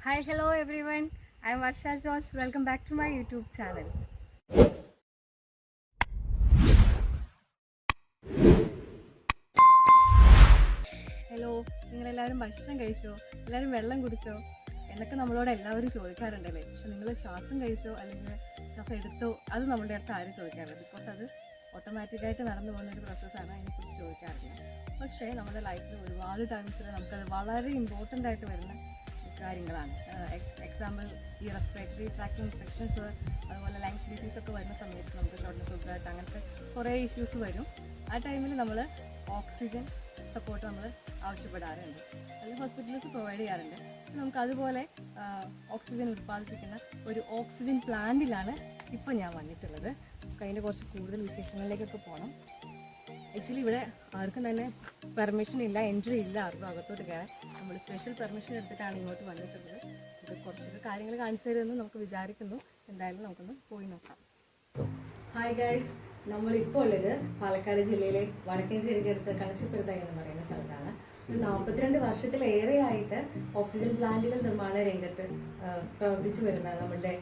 Hi, hello everyone. I am Varsha Josh. Welcome back to my YouTube channel. Hello, നിങ്ങളെല്ലാവരും ഭക്ഷണം കഴിച്ചോ? എല്ലാവരും വെള്ളം കുടിച്ചോ എന്നൊക്കെ നമ്മളോട് എല്ലാവരും ചോദിക്കാറുണ്ടല്ലേ. പക്ഷെ നിങ്ങൾ ശ്വാസം കഴിച്ചോ അല്ലെങ്കിൽ ശ്വാസം എടുത്തോ അത് നമ്മളുടെ അടുത്ത് ആരും ചോദിക്കാറില്ല. ബിക്കോസ് അത് ഓട്ടോമാറ്റിക്കായിട്ട് നടന്നു പോകുന്ന ഒരു പ്രോസസ്സാണ്, അതിനെക്കുറിച്ച് ചോദിക്കാറില്ല. പക്ഷേ നമ്മുടെ ലൈഫിൽ ഒരുപാട് ടൈംസിൽ നമുക്കത് വളരെ ഇമ്പോർട്ടൻ്റ് ആയിട്ട് വരുന്ന കാര്യങ്ങളാണ്. എക്സാമ്പിൾ ഈ റെസ്പിറേറ്ററി ട്രാക്ട് ഇൻഫെക്ഷൻസ്, അതുപോലെ ലങ്സ് ഡിസീസ് ഒക്കെ വരുന്ന സമയത്ത് നമുക്ക് ഷോർട്ട്നെസ് ഓഫ് ബ്രെത്ത് അങ്ങനത്തെ കുറേ ഇഷ്യൂസ് വരും. ആ ടൈമിൽ നമ്മൾ ഓക്സിജൻ സപ്പോർട്ട് നമ്മൾ ആവശ്യപ്പെടാറുണ്ട്, അല്ലെങ്കിൽ ഹോസ്പിറ്റൽസ് പ്രൊവൈഡ് ചെയ്യാറുണ്ട്. നമുക്ക് അതുപോലെ ഓക്സിജൻ ഉത്പാദിപ്പിക്കുന്ന ഒരു ഓക്സിജൻ പ്ലാന്റിലാണ് ഇപ്പോൾ ഞാൻ വന്നിട്ടുള്ളത്. അതിൻ്റെ കുറച്ച് കൂടുതൽ വിശേഷങ്ങളിലേക്കൊക്കെ പോകണം. ആക്ച്വലി ഇവിടെ ആർക്കും തന്നെ പെർമിഷൻ ഇല്ല, എൻട്രി ഇല്ല ആർക്കും അകത്തോട്ട് കയറാൻ. നമ്മൾ സ്പെഷ്യൽ പെർമിഷൻ എടുത്തിട്ടാണ് ഇങ്ങോട്ട് വന്നിട്ടുള്ളത്. ഇത് കുറച്ചൊക്കെ കാര്യങ്ങൾ കാണിച്ചു തരുമെന്ന് നമുക്ക് വിചാരിക്കുന്നു. എന്തായാലും നമുക്കൊന്ന് പോയി നോക്കാം. ഹായ് ഗൈസ്, നമ്മളിപ്പോൾ ഉള്ളത് പാലക്കാട് ജില്ലയിലെ വടക്കഞ്ചേരിക്ക് അടുത്ത് കണച്ചിപ്പുറത്തായി എന്ന് പറയുന്ന സ്ഥലത്താണ്. ഒരു 42 വർഷത്തിലേറെയായിട്ട് ഓക്സിജൻ പ്ലാന്റുകൾ നിർമ്മാണ രംഗത്ത് പ്രവർത്തിച്ചു വരുന്ന നമ്മളുടെ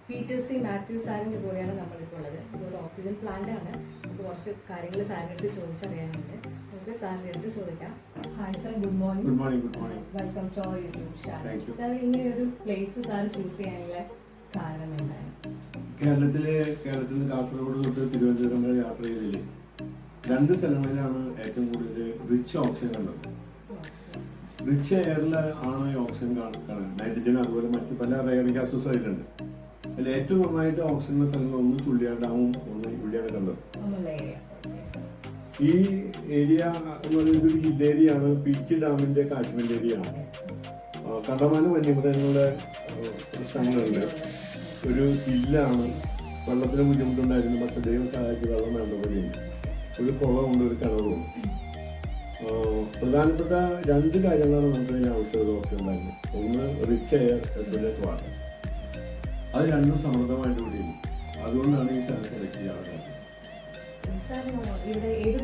പീറ്റർ സി മാത്യു സാറിൻ്റെ കൂടെയാണ് നമ്മളിപ്പോൾ ഉള്ളത്. ഇതൊരു ഓക്സിജൻ പ്ലാന്റ് ആണ്. നമുക്ക് കുറച്ച് കാര്യങ്ങൾ സാറിൻ്റെ അടുത്ത് ചോദിച്ചറിയാനുണ്ട്. നമുക്ക് സാറിൻ്റെ അടുത്ത് ചോദിക്കാം. Hi sir, good morning. Good morning. Good morning. Welcome to our YouTube channel. Sir, ഇങ്ങനെ ഒരു പ്ലേസ് സാർ ചൂസ് ചെയ്യാനുള്ള കാരണം എന്താണ്? കേരളത്തിൽ നിന്ന് കാസർഗോഡ് തൊട്ട് തിരുവനന്തപുരം വരെ യാത്ര ചെയ്തതിൽ 2 സ്ഥലങ്ങളിലാണ് ഏറ്റവും കൂടുതൽ റിച്ച് ഓക്സിജൻ കണ്ടത്. റിച്ച് എയറിൽ ആണ് ഈ ഓക്സിജൻ കാണുന്നത്. നൈട്രജൻ അതുപോലെ മറ്റു പല റെയർ ഗ്യാസസ് അതിലുണ്ട്. അതിൽ ഏറ്റവും നന്നായിട്ട് ഓക്സിജൻ സ്ഥലങ്ങൾ ഒന്ന് ചുള്ളിയാർ ഡാമും ഒന്ന് ഇവിടെയാണ് കണ്ടത്. ഈ ഏരിയ എന്ന് പറയുന്നത് ഒരു ഹിൽ ഏരിയ ആണ്. പീച്ചി ഡാമിന്റെ കാച്ച്മെന്റ് ഏരിയ ആണ്. കണ്ടമാനം വന്യമൃഗങ്ങളുടെ പ്രശ്നങ്ങളുണ്ട്. ഒരു ഹില്ലാണ്. വെള്ളത്തിന് ബുദ്ധിമുട്ടുണ്ടായിരുന്നു, പക്ഷെ ദൈവം സഹായിച്ച് വെള്ളം വേണ്ട പോലെയുണ്ട്. ഒരു കുളമുണ്ട്, ഒരു കിണറും. പ്രധാനപ്പെട്ട 2 കാര്യങ്ങളാണ് നമുക്ക് അതിന് ആവശ്യമുള്ള ഓക്സിജൻ ഉണ്ടായിരുന്നത്. ഒന്ന് rich air as well as water. അത് രണ്ടും സമൃദ്ധമായിട്ട് കൂടിയിരുന്നു. അതുകൊണ്ടാണ് ഈ സ്ഥലം സെലക്ട് ചെയ്യാറുള്ളത്. ഇവിടെ 2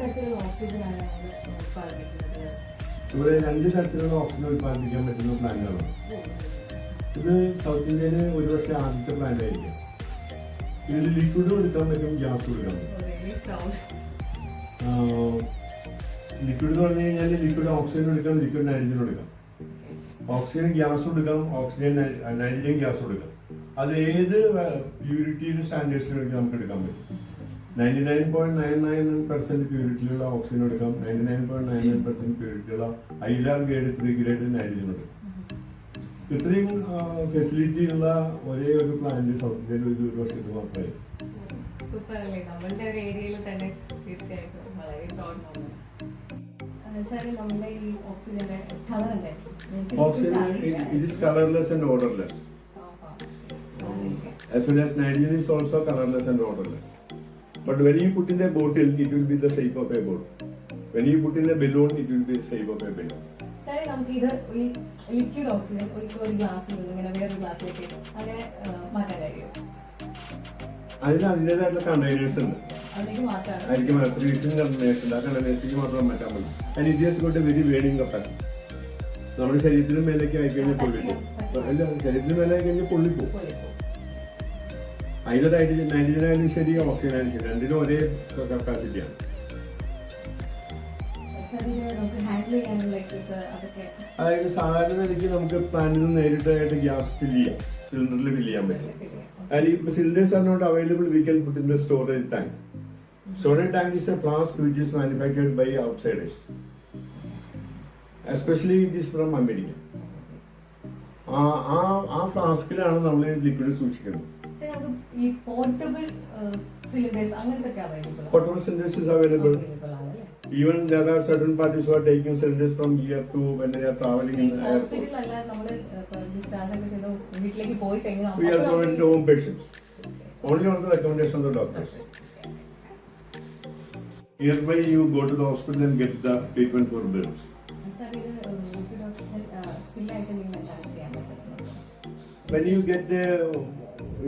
തരത്തിലുള്ള ഓക്സിജൻ ഉത്പാദിപ്പിക്കാൻ പറ്റുന്ന പ്ലാന്റുകളാണ്. ഇത് സൗത്ത് ഇന്ത്യയിലെ ഒരുപക്ഷെ ആദ്യത്തെ പ്ലാന്റ് ആയിരിക്കും. ഇതിൽ ലിക്വിഡും എടുക്കാൻ പറ്റും, ഗ്യാസും എടുക്കാൻ പറ്റും. ലിക്വിഡ് എന്ന് പറഞ്ഞു കഴിഞ്ഞാൽ ലിക്വിഡ് ഓക്സിജൻ എടുക്കാം, ലിക്വിഡ് നൈട്രജൻ എടുക്കാം. ഓക്സിജൻ ഗ്യാസും എടുക്കാം, ഓക്സിജൻ നൈട്രജൻ ഗ്യാസും എടുക്കാം. അത് ഏത് പ്യൂരിറ്റിയുടെ സ്റ്റാൻഡേർഡ്സിലും നമുക്ക് എടുക്കാൻ പറ്റും. 99.99% പ്യൂരിറ്റിയിലുള്ള ഓക്സിജൻ എടുക്കാം, 99.99% പ്യൂരിറ്റിയുള്ള ILR ഗ്രേഡ് 3 ഗ്രേഡ് നൈട്രജൻ എടുക്കാം. ഇത്രയും ഫെസിലിറ്റി ഉള്ള ഒരേ ഒരു പ്ലാന്റ് സൗത്ത് ഇന്ത്യയിൽ ഒരു വർഷത്തിൽ മാത്രമേ. Oxygen is colorless and odorless. As well as nitrogen is also colorless and odorless. But when you put in a bottle, it will be the shape of a bottle. When you put in a balloon, it will be the shape of a balloon. സാറേ, നമുക്ക് ഇത് ഈ liquid oxygen ഒരു ഗ്ലാസ്സിൽ നിന്ന് ഇങ്ങനെ വേറൊരു ഗ്ലാസ്സിലേക്ക് അങ്ങനെ മാറ്റാൻ കഴിയും? അതിന് അതിൻ്റെതായിട്ടുള്ള കണ്ടെയ്നേഴ്സ് ഉണ്ട്. അതിലേക്ക് ഫ്രീസിംഗ് കണ്ടെയ്നേഴ്സ് ഉണ്ട്. ആ കണ്ടെയ്നേഴ്സിലേക്ക് മാത്രം മാറ്റാൻ പറ്റും. അതിന് it got a very warning capacity. നമ്മുടെ ശരീരത്തിന് മേലേക്ക് ആയിക്കഴിഞ്ഞാൽ പൊള്ളിപ്പോകും. അല്ല, ശരീരത്തിന് മേലെ ആയിക്കഴിഞ്ഞാൽ പൊള്ളിപ്പോകും. അതിൻ്റെ നൈട്രജൻ ആയാലും ശരി, ഓക്സിജൻ ആയാലും ശരി, രണ്ടിനും ഒരേ കപ്പാസിറ്റിയാണ്. അതായത് സാധാരണ നിലയ്ക്ക് നമുക്ക് പ്ലാന്റിൽ നിന്ന് നേരിട്ടായിട്ട് ഗ്യാസ് ഫില്ല് ചെയ്യാം, സിലിണ്ടറിൽ ഫില്ല് ചെയ്യാൻ പറ്റും. And if cylinders are not available, we can put in the storage tank. Storage tank is a flask which is manufactured by outsiders. Especially it is from America. ആ ഫ്ലാസ്കിലാണ് നമ്മൾ liquid സൂക്ഷിക്കുന്നത്. Portable cylinders is available. Even there are certain parties who are taking cylinders from here to when they are traveling in the airport. We are providing to home patients. Only on the recommendation of the doctors. Hereby you go to the hospital and get the treatment for burns. When you get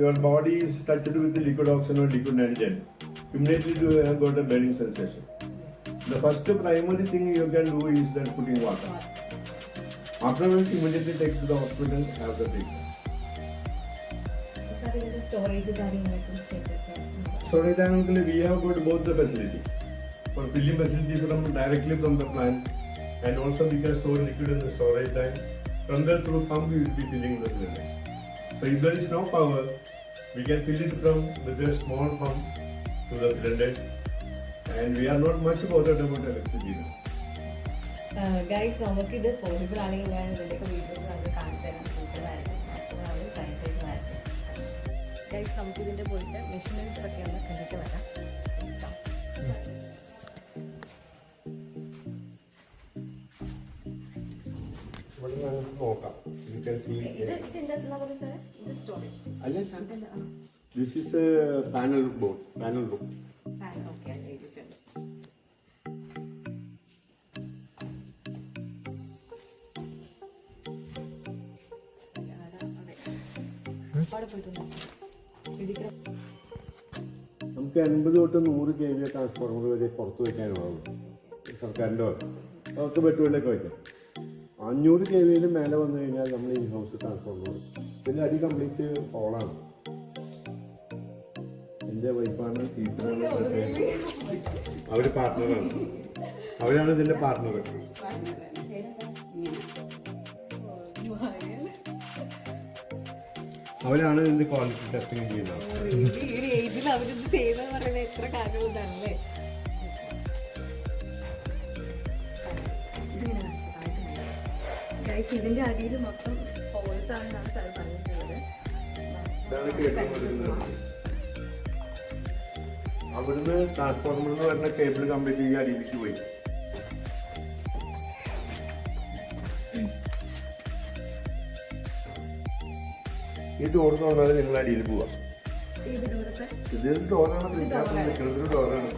your body is touched with the liquid oxygen or liquid nitrogen, immediately you have got a burning sensation. The first primary thing you can do is that putting water. Afterwards, immediately take to the hospital and have the treatment. Sir ഇതിൻ്റെ storage കാര്യങ്ങളെക്കുറിച്ച് Storage tank, we have got both the facilities. For filling facility directly from the plant, and also we can store liquid in the storage tank. From there through pump we will be filling the cylinders. So if there is no power, we can fill it from with a small pump to the cylinders, and we are not much bothered about electricity now. Guys നമുക്കിത് possible ആണെങ്കിൽ ഞാൻ ഇതിൻ്റെയൊക്കെ videos നമുക്ക് കാണിച്ചു തരാൻ ശ്രമിക്കുന്നതായിരിക്കും. Maximum try ചെയ്യുന്നതായിരിക്കും. Guys നമുക്കിതിൻ്റെ പോയിട്ട് മെഷീനറീസ് ഒക്കെ ഒന്ന് കണ്ടിട്ട് വരാം. You can see. This is a panel board, panel book. നമുക്ക് 80 തൊട്ട് 100 kV ട്രാൻസ്ഫോർമർ വരെ പുറത്ത് വയ്ക്കാനുള്ളൂ സർക്കാരിൻ്റെ വക. അതൊക്കെ ബെഡ്റൂമിലേക്ക് വയ്ക്കാം. 500 kV മേലെ വന്നു കഴിഞ്ഞാൽ നമ്മൾ ഇൻ ഹൗസ് ട്രാൻസ്ഫോർമർ. ഇതിൻ്റെ അടി കംപ്ലീറ്റ് ഹോളാണ്. എൻ്റെ വൈഫാണ് ടീച്ചറാണ്, അവർ പാർട്ട്ണറാണ്, അവരാണ് ഇതിൻ്റെ പാർട്ട്ണർ. അവരാണ് ഇതിന്റെ ക്വാളിറ്റി ടെസ്റ്റിംഗ് ചെയ്യുന്നത്. ഇതിന്റെ അടിയിൽ മൊത്തം ഹോൾസ് ആണെന്നാണ് സാർ പറഞ്ഞിട്ടുള്ളത്. അവിടുന്ന് ട്രാൻസ്ഫോർമറിൽ നിന്ന് വരുന്ന കേബിൾ കംപ്ലീറ്റ് ഈ അടിയിലേക്ക് പോയി. ഈ ഡോർ തുറന്നാൽ നിങ്ങൾ അടിയിൽ പോവാം. ഇത് ഡോറാണ്, ഡോറാണ്.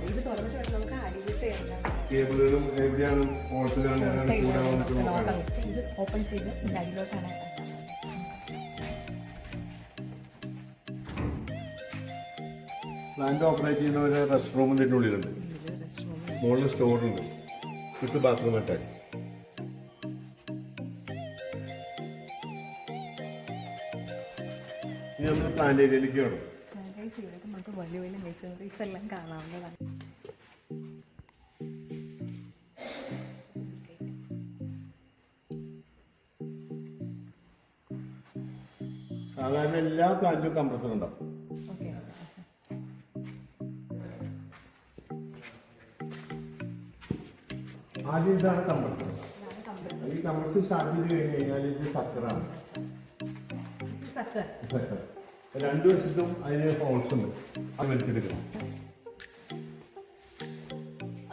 കേബിളുകളും എവിടെയാണ് ഹോൾസിലാണ് കൂടെ വന്നിട്ട് നോക്കണം. പ്ലാന്റ് ഓപ്പറേറ്റ് ചെയ്യുന്ന ഒരു റെസ്റ്റ് റൂം ഇതിൻ്റെ ഉള്ളിലുണ്ട്. മുകളിൽ സ്റ്റോറുണ്ട് വിത്ത് ബാത്റൂം അറ്റാച്ച്. ഇനി നമ്മൾ പ്ലാന്റ് ഏരിയയിലേക്ക് വേണം. നമുക്ക് വലിയ വലിയ മെഷീനറീസ് എല്ലാം കാണാവുന്നതാണ്. സാധാരണ എല്ലാ പ്ലാന്റിലും കംപ്രസർ ഉണ്ടാവും. ആദ്യം ഇതാണ് കംപ്രസർ. ഈ കംപ്രസർ സ്റ്റാർട്ട് ചെയ്ത് കഴിഞ്ഞ് കഴിഞ്ഞാൽ ഇത് സക്കറാണ്. രണ്ടു വശത്തും അതിന് ഹോൾസ് ഉണ്ട്. അത് വലിച്ചെടുക്കണം.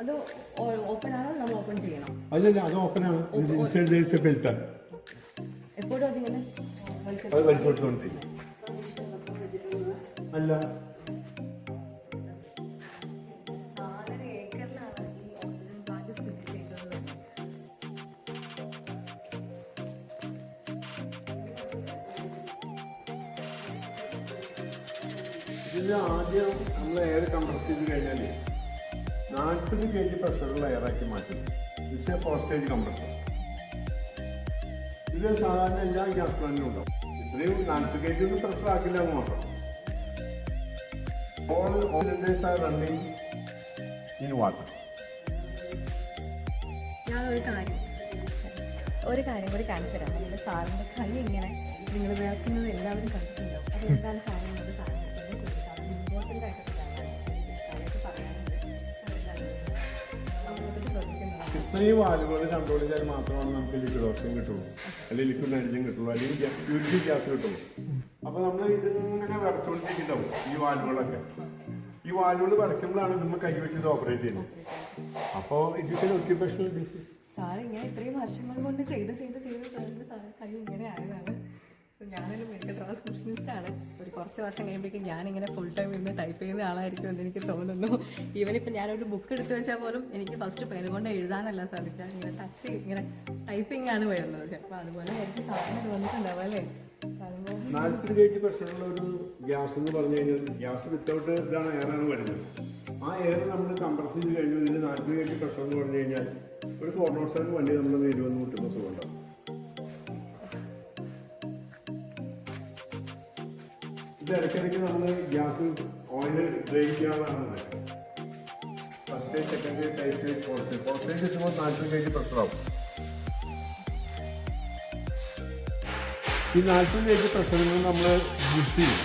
അത് ഓപ്പൺ ആണോ നമ്മൾ ഓപ്പൺ ചെയ്യണം? അല്ലല്ല, അത് ഓപ്പൺ ആണ്. ഫിൽറ്റർ എപ്പോഴും അതിങ്ങനെ അത് വലിച്ചെടുത്തോണ്ടിരിക്കും. അല്ല, ഇതിൽ ആദ്യം നമ്മൾ എയർ കംപ്രസ് ചെയ്ത് കഴിഞ്ഞാൽ 40 kg പ്രഷറുള്ള എയറാക്കി മാറ്റും. ഇത് 4 സ്റ്റേജ് കംപ്രസർ. ഇത് സാധാരണ എല്ലാ ഗ്യാസ് പ്ലാന്റിലും ഉണ്ടാവും. ഇത്രയും 40 kg ഒന്നും പ്രഷർ ആക്കില്ല എന്ന് മാത്രം. All cylinders are running in water. ഒരു കാര്യം കൂടി കാണിച്ചു തരാം. നമ്മുടെ സാറിൻ്റെ കൈ ഇങ്ങനെ നിങ്ങൾ വേർക്കുന്നത് എല്ലാവരും കണ്ടിട്ടുണ്ടാവും. അത് എന്താണ് കാര്യം എന്നത് സാറിന് ഇമ്പോർട്ടൻ്റ് ആയിട്ട് ഇത്രയും വാൽവുകൾ കൺട്രോൾ ചെയ്താൽ മാത്രമാണ് നമുക്ക് ലിക്വിഡ് ഓക്സിജൻ കിട്ടുള്ളൂ, അല്ലെങ്കിൽ ലിക്വിഡ് നൈട്രജൻ കിട്ടുള്ളൂ, അല്ലെങ്കിൽ പ്യൂരിറ്റി ഗ്യാസ് കിട്ടുള്ളൂ. അപ്പോൾ നമ്മൾ ഇതിങ്ങനെ വരച്ചുകൊണ്ടിരിക്കുന്നുണ്ടാവും ഈ വാൽവുകളൊക്കെ. ഈ വാൽവുകൾ വരയ്ക്കുമ്പോഴാണ് നമ്മൾ കൈവെച്ചത് ഓപ്പറേറ്റ് ചെയ്യുന്നത്. അപ്പോൾ it is an occupational disease. Sir ഇങ്ങനെ ഇത്രയും വർഷങ്ങൾ കൊണ്ട് ചെയ്ത് കൈ ഇങ്ങനെ ആയതാണ്. ഞാനൊരു മെഡിക്കൽ ട്രാൻസ്ക്രിപ്ഷനിസ്റ്റാണ്. ഒരു കുറച്ച് വർഷം കഴിയുമ്പോഴേക്കും ഞാനിങ്ങനെ ഫുൾ ടൈം ഇരുന്ന് ടൈപ്പ് ചെയ്യുന്ന ആളായിരിക്കും എന്ന് എനിക്ക് തോന്നുന്നു. ഈവനിപ്പോൾ ഞാനൊരു ബുക്ക് എടുത്ത് വെച്ചാൽ പോലും എനിക്ക് ഫസ്റ്റ് പെൻ കൊണ്ട് എഴുതാനല്ല സാധിക്കുക, ഇങ്ങനെ ഇങ്ങനെ ടൈപ്പിംഗ് ആണ് വരുന്നത്. അപ്പോൾ അതുപോലെ എനിക്ക് സാറിന് തോന്നിയിട്ടുണ്ടാവും അല്ലേ? 40 kg പ്രഷറുള്ള ഒരു ഗ്യാസ് എന്ന് പറഞ്ഞു കഴിഞ്ഞാൽ ഗ്യാസ് വിത്തൗട്ട് ഇതാണ് എയറാണ് വരുന്നത്. ആ എയർ നമ്മൾ കംപ്രസ് ചെയ്ത് കഴിഞ്ഞു. ഇതിന് 40 kg പ്രഷർ എന്ന് പറഞ്ഞു കഴിഞ്ഞാൽ ഒരു 407 വണ്ടി നമ്മൾ 20-100 സുഖം ഉണ്ടാവും. ഇത് ഇടയ്ക്കിടയ്ക്ക് നമ്മൾ ഗ്യാസ് ഓയിൽ ഡ്രെയിൻ ചെയ്യാനുള്ളതാണ്. First stage, second stage, third stage, fourth stage. Fourth stage എത്തുമ്പോൾ 40 kg പ്രഷറാവും. ഈ 40 kg പ്രഷറിൽ നിന്ന് നമ്മൾ ബൂസ്റ്റ് ചെയ്യും.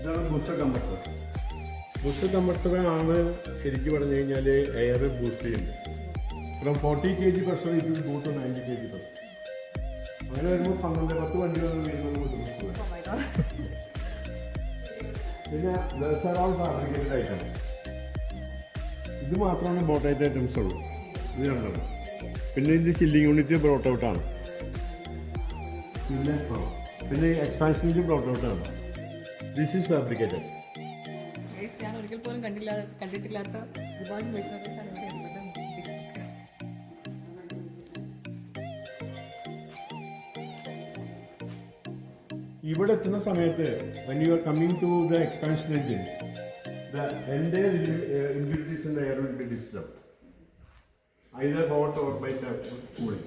ഇതാണ് ബൂസ്റ്റർ കംപ്രസർ. ബൂസ്റ്റർ കംപ്രസർ ആണ് ശരിക്കും പറഞ്ഞു കഴിഞ്ഞാൽ എയർ ബൂസ്റ്റ് ചെയ്യുന്നത്. From 40 kg pressure it will go to 90 kg pressure. അങ്ങനെ വരുമ്പോൾ 12-10 വണ്ടികളൊന്നും വരുന്നത് ബുദ്ധിമുട്ടുള്ളത്. പിന്നെ ഫാബ്രിക്കേറ്റഡ് ഐറ്റംസ്. ഇത് മാത്രമാണ് ബോട്ടൈറ്റ് ഐറ്റംസ് ഉള്ളൂ. ഇത് രണ്ടെണ്ണം. പിന്നെ ഇതിൻ്റെ ചില്ലിങ് യൂണിറ്റ് ബ്രോട്ട് ഔട്ടാണ്. പിന്നെ എക്സ്പാൻഷൻ യൂണിറ്റ് ബ്രോട്ട് ഔട്ടാണ്. This is fabricated. ഞാൻ ഒരിക്കൽ പോലും കണ്ടിട്ടില്ലാത്ത ഒരുപാട് മെഷീനറീസ് ആണ് ഇവിടെ ഉള്ളത്. ഇവിടെ എത്തുന്ന സമയത്ത് when you are coming to the expansion engine, the entire impurities in the air will be disturbed, either hot or by cooling.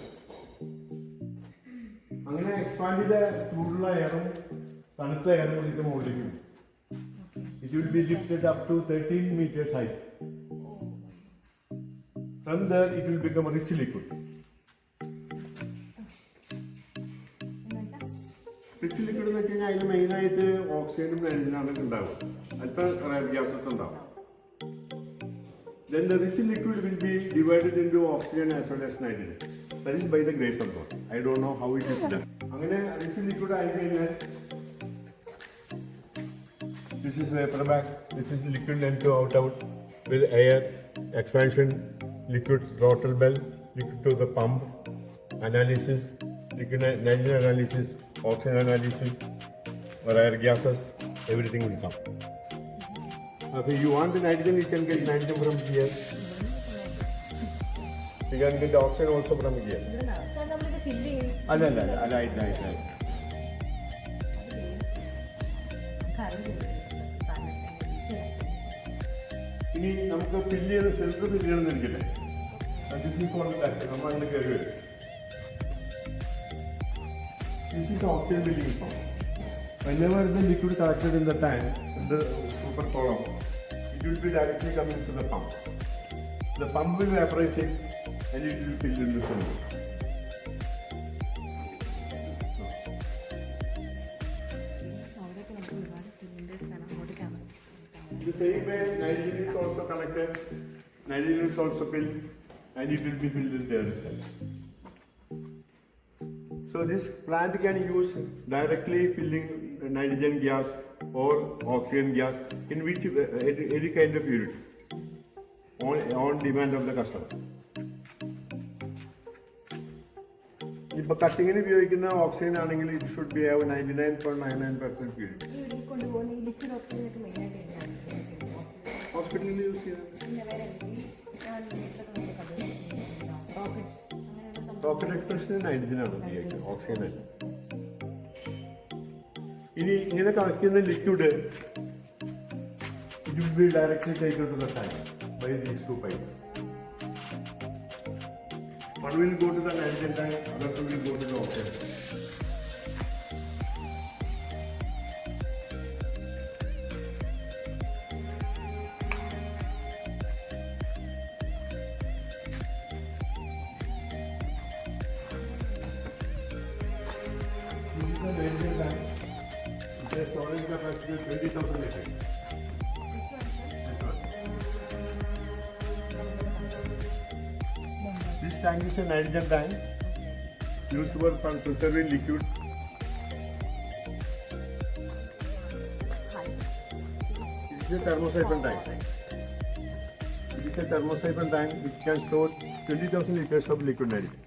അങ്ങനെ എക്സ്പാൻഡ് ചെയ്ത ചൂടുള്ള എയറും തണുത്ത എയറും ഇതിന്റെ മുകളിലേക്ക് വരും. It will be lifted up to 13 meters height. From there it will become a rich liquid. Rich liquid എന്ന് വെച്ച് കഴിഞ്ഞാൽ അതിന് മെയിനായിട്ട് ഓക്സിജനും നൈട്രജനാണ് ഉണ്ടാവുക. അല്പം റയർ ഗ്യാസസ് ഉണ്ടാവും. Then the rich liquid will be divided into oxygen as well as nitrogen. That is by the grace of God. I don't know how it is done. അങ്ങനെ റിച്ച് ലിക്വിഡ് ആയി കഴിഞ്ഞാൽ this is vapor bag, this is liquid and to out with air, expansion, liquid throttle bell, liquid to the pump, analysis, liquid nitrogen analysis, oxygen analysis, rare gases, everything will come. If you want the nitrogen, you can get nitrogen from here. You can get oxygen also from here. Right. ഇനി നമുക്ക് fill ചെയ്ത് sensor fill ചെയ്യണമെന്നിരിക്കട്ടെ. നമ്മൾ അങ്ങനെ കയറി വരും. This is oxygen filling pump. Whenever the liquid collected in the tank, in the super column, it will be directly coming to the pump. The pump will vaporize it and it will fill in the cylinder. The same way, nitrogen is also collected, nitrogen is also filled, and it will be filled in there itself. So this plant can use directly filling nitrogen gas or oxygen gas in which any kind of unit on demand of the customer. ഇപ്പോൾ കട്ടിങ്ങിന് ഉപയോഗിക്കുന്ന oxygen ആണെങ്കിൽ ഇത് should be have 99.99% purity. ഹോസ്പിറ്റലിൽ use ചെയ്യുന്നത് rocket എക്സ്പ്രഷന് നൈട്രജനാണ് ഉപയോഗിക്കുന്നത്, oxygen അല്ല. ഇനി ഇങ്ങനെ കളക്ട് ചെയ്യുന്ന liquid it will be directly taken to the tank by these two pipes. One will go to the nitrogen tank, other two will go to the oxygen. This is the nitrogen tank. It has storage capacity of 20,000 liters. This tank is a nitrogen tank used for preserving liquid. It is a thermosiphon tank. It is a thermosiphon tank which can store 20,000 liters of liquid nitrogen.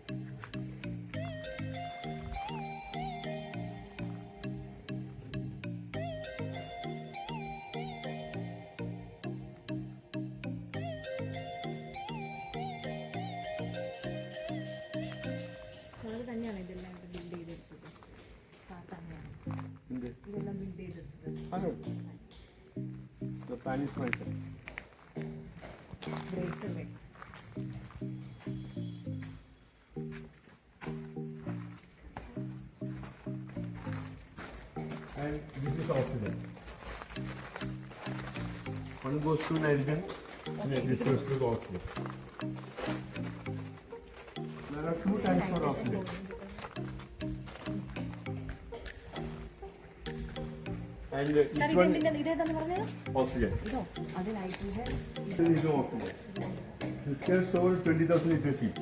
The pan is myself. And this is oxygen. One goes to nitrogen, and this goes to oxygen. There are 2 tanks for oxygen. And each one ഇതേതാന്ന് പറഞ്ഞത്? oxygen. ഇതോ അത് nitrogen. This is no oxygen. This can store 20,000 liters each.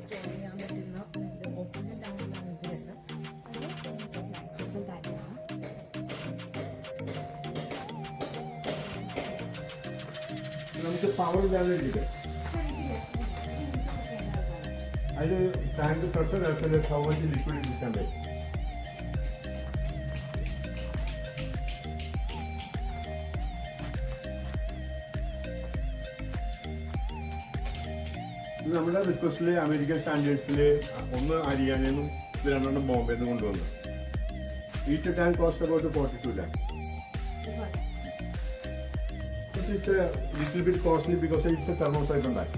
Store ചെയ്യാൻ പറ്റുന്ന oxygen ടാങ്കിലാണ് ഇത് വരുന്നത്. Nitrogen ടാങ്കാണ്. നമുക്ക് power ഇല്ലാതെ ഇരിക്കും. അതിൽ ടാങ്ക് പ്രഷർ അനുസരിച്ച് how much liquid ഇരിക്കാൻ പറ്റും. ഇത് നമ്മുടെ റിക്വസ്റ്റില് അമേരിക്കൻ സ്റ്റാൻഡേർഡ്സിൽ ഒന്ന് ഹരിയാനയിൽ നിന്നും ഇത് 2 ബോംബെയിൽ നിന്ന് കൊണ്ടുവന്നു. Each tank cost about 42 lakhs. This is a little bit costly because it's a thermocyclone tank.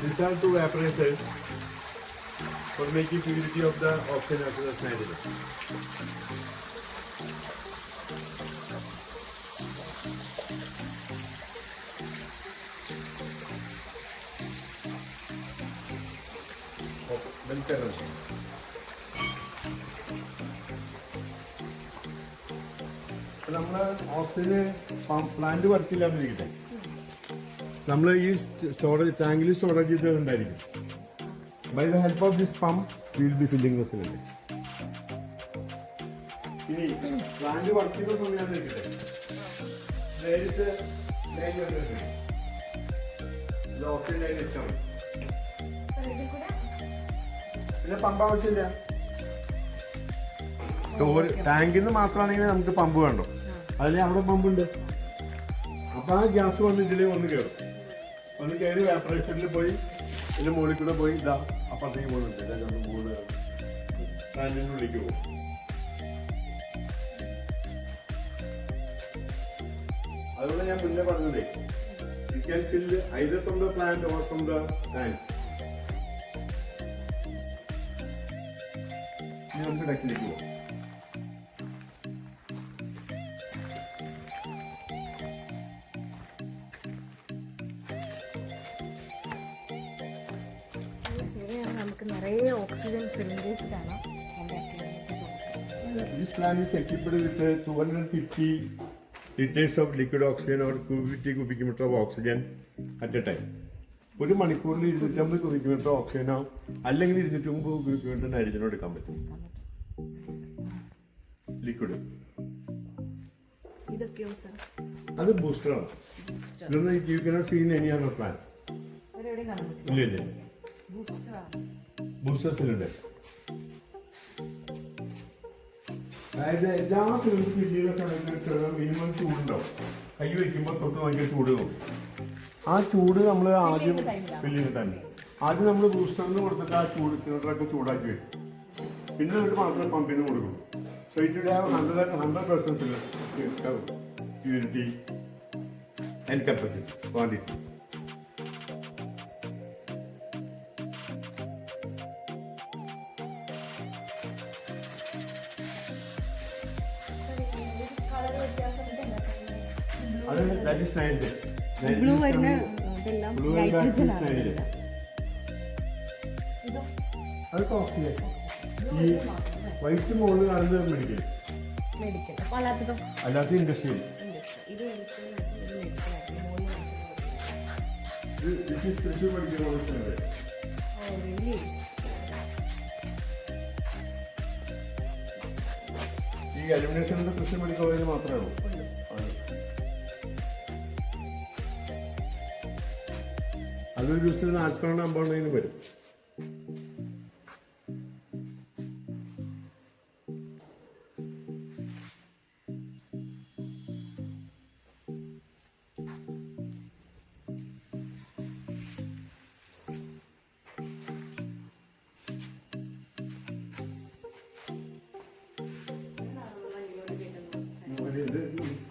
These are 2 evaporators for making purity of the oxygen as well as nitrogen. നമ്മൾ ഓക്സിജന് പ്ലാന്റ് വർക്കില്ലാന്നിരിക്കട്ടെ, നമ്മൾ ഈ സ്റ്റോറേജ് ടാങ്കിൽ storage ചെയ്തിട്ടുണ്ടായിരിക്കും. By the help of this pump, we will be filling the cylinder. ഇനി plant work ചെയ്യുന്ന സമയത്ത് നേരിട്ട് line വരുന്നത് oxygen line ഇഷ്ടമാണ്. പിന്നെ പമ്പ് ആവശ്യമില്ല. സ്റ്റോർ ടാങ്കിൽ നിന്ന് മാത്രമാണെങ്കിൽ നമുക്ക് പമ്പ് വേണ്ടോ, അതിൽ അവിടെ പമ്പുണ്ട്. അപ്പൊ ആ ഗ്യാസ് വന്ന് ഇതിൽ വന്ന് കയറും. വന്ന് കയറി വാപ്പറേഷനിൽ പോയി ഇതിന്റെ മുകളിൽ കൂടെ പോയി ഇതാ അപ്പുറത്തേക്ക് പോകുന്നുണ്ട്. മൂന്ന് പ്ലാന്റിന്റെ ഉള്ളിലേക്ക് പോകും. അതുകൊണ്ട് ഞാൻ മുന്നേ പറഞ്ഞതേ, you can fill either from the plant or from the tank. ഇനി നമുക്ക് ടാങ്കിലേക്ക് പോകാം. നമുക്ക് നിറയെ ഓക്സിജൻ സിലിണ്ടേഴ്സ് കാണാം. This plant is equipped with 250 liters of liquid oxygen or 250 cubic meter of oxygen at a time. ഒരു മണിക്കൂറിൽ 250 cubic meter ഓക്സിജനോ അല്ലെങ്കിൽ 250 cubic meter നൈട്രജനോ എടുക്കാൻ പറ്റും. ലിക്വിഡ് ഇതൊക്കെയോ സർ? അത് ബൂസ്റ്ററാണ്. ഇതൊന്നും you cannot see in any other plant. ഒരെവിടെയും കാണാൻ പറ്റില്ല. ഇല്ല ഇല്ല, ബൂസ്റ്ററാണ്. Booster cylinder. അതായത് എല്ലാ സിലിണ്ടർ ഫില്ലിയുടെ സമയത്ത് മിനിമം ചൂടുണ്ടാവും. കൈ വയ്ക്കുമ്പോൾ തൊട്ട് ഭയങ്കര ചൂട് തോന്നും. ആ ചൂട് നമ്മൾ ആദ്യം ഫില്ലിങ് തന്നെ ആദ്യം നമ്മൾ ബൂസ്റ്ററിന് കൊടുത്തിട്ട് ആ ചൂട് സിലിണ്ടറൊക്കെ ചൂടാക്കി വരും. പിന്നെ എന്നിട്ട് മാത്രമേ പമ്പിന് കൊടുക്കും. So it will have 100% purity and capacity quantity. അത് that is nitrogen. ബ്ലൂ വരുന്ന ഇതെല്ലാം Blue and nitrogen black is ആണ്. nitrogen. അതൊക്കെ ഓക്സിജൻ. ഈ വൈറ്റ് മുകളിൽ കാണുന്നത് മെഡിക്കൽ, മെഡിക്കൽ. അപ്പോൾ അല്ലാത്തതോ? അല്ലാത്ത ഇൻഡസ്ട്രിയൽ. ഇത് medical. This is tissue medical college. Oh really? ഈ എലിമിനേഷൻ്റെ തൃശ്ശൂർ മെഡിക്കൽ കോളേജിൽ മാത്രമേ ഉള്ളൂ. അതൊരു ദിവസത്തിൽ 40-50 വരും.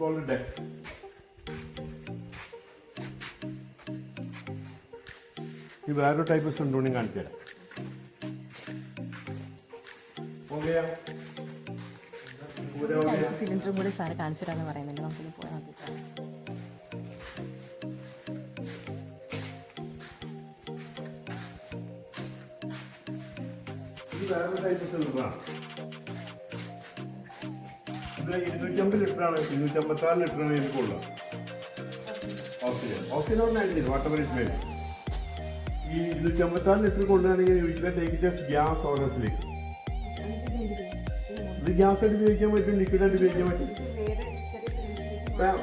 Cold deck. ഈ വേറൊരു ടൈപ്പ് സെൻട്രോണി കാണിച്ചു തരാം. ഓക്കെയാ? സിലിണ്ടറും കൂടി സാറ് കാണിച്ചിട്ടാന്ന് പറയുന്നുണ്ട്. നമുക്കിനി പോയാൽ നോക്കിയിട്ട് ഇത് വേറൊരു ടൈപ്പ് സിലിണ്ടറാണ്. ഇത് 250 ലിറ്ററാണ്, 254 ലിറ്ററാണ് എനിക്കുള്ളത്. Oxygen oxygen water it may. ഈ 254 ലിറ്റർ കൊണ്ടുവരണമെങ്കിൽ you can take it as gas or as liquid. ഇത് ഗ്യാസ് ആയിട്ട് ഉപയോഗിക്കാൻ പറ്റും, ലിക്വിഡ് ആയിട്ട് ഉപയോഗിക്കാൻ പറ്റും.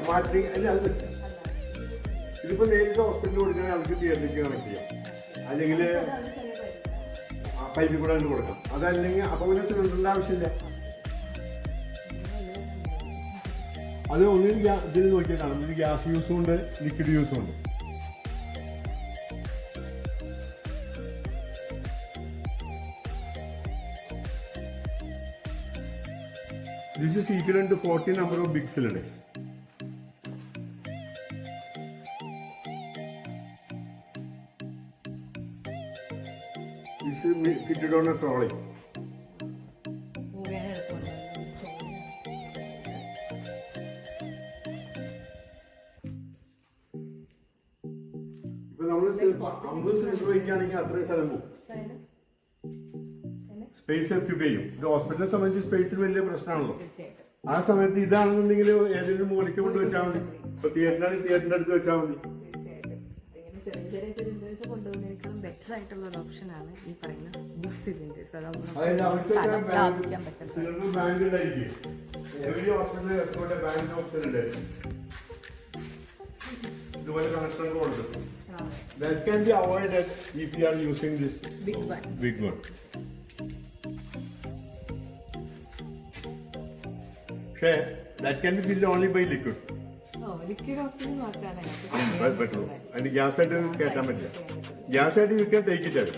മാറ്റി അല്ല അത് പറ്റും. ഇതിപ്പോ നേരിട്ട് ഹോസ്പിറ്റലിൽ കൊടുക്കണമെങ്കിൽ അവർക്ക് തിയേറ്ററിലേക്ക് കണക്ട് ചെയ്യാം, അല്ലെങ്കിൽ പൈപ്പിൽ കൂടെ കണ്ട് കൊടുക്കാം. അതല്ലെങ്കിൽ അപ്പൊ പിന്നെ സിലിണ്ടറിന്റെ ആവശ്യമില്ല. അത് ഒന്നിൽ ഇതിൽ നോക്കിയാൽ കാണും, ഇതിൽ ഗ്യാസ് യൂസും ഉണ്ട്, ലിക്വിഡ് യൂസും ഉണ്ട്. This is equivalent to 40 number of big cylinders. This is fitted on a trolley. ഇപ്പൊ നമ്മൾ 50 സിലിണ്ടർ വയ്ക്കുകയാണെങ്കിൽ അത്രയും സ്ഥലം പോകും, സ്പേസ് ഒക്യുപ്പൈ ചെയ്യും. ഇത് ഹോസ്പിറ്റലിനെ സംബന്ധിച്ച് സ്പേസിന് വലിയ പ്രശ്നമാണല്ലോ. ആ സമയത്ത് ഇതാണെന്നുണ്ടെങ്കിൽ ഏതെങ്കിലും മൂലയ്ക്ക് കൊണ്ട് വെച്ചാൽ മതി. ഇപ്പൊ തിയേറ്ററിനാണെങ്കിൽ തിയേറ്ററിന്റെ അടുത്ത് വെച്ചാൽ മതി. ബെറ്റർ ആയിട്ടുള്ള ഒരു ഓപ്ഷനാണ് ഈ പറയുന്ന ബിഗ് സിലിണ്ടേഴ്സ്. അതായത് അവർക്കൊക്കെ സിലിണ്ടർ ബാങ്കിലായിരിക്കും. എവരി ഹോസ്പിറ്റലിൽ ബാങ്ക് ഓപ്ഷൻ ഉണ്ട്. ഇതുപോലെ കണക്ഷനുകൾ കൊടുക്കും. That can be avoided if you are using this big one. പക്ഷേ that can be filled only by liquid. Liquid oxygen മാത്രമാണ് പറ്റുള്ളൂ. അതിന് ഗ്യാസ് ആയിട്ട് കയറ്റാൻ പറ്റില്ല. ഗ്യാസ് ആയിട്ട് you can take it away.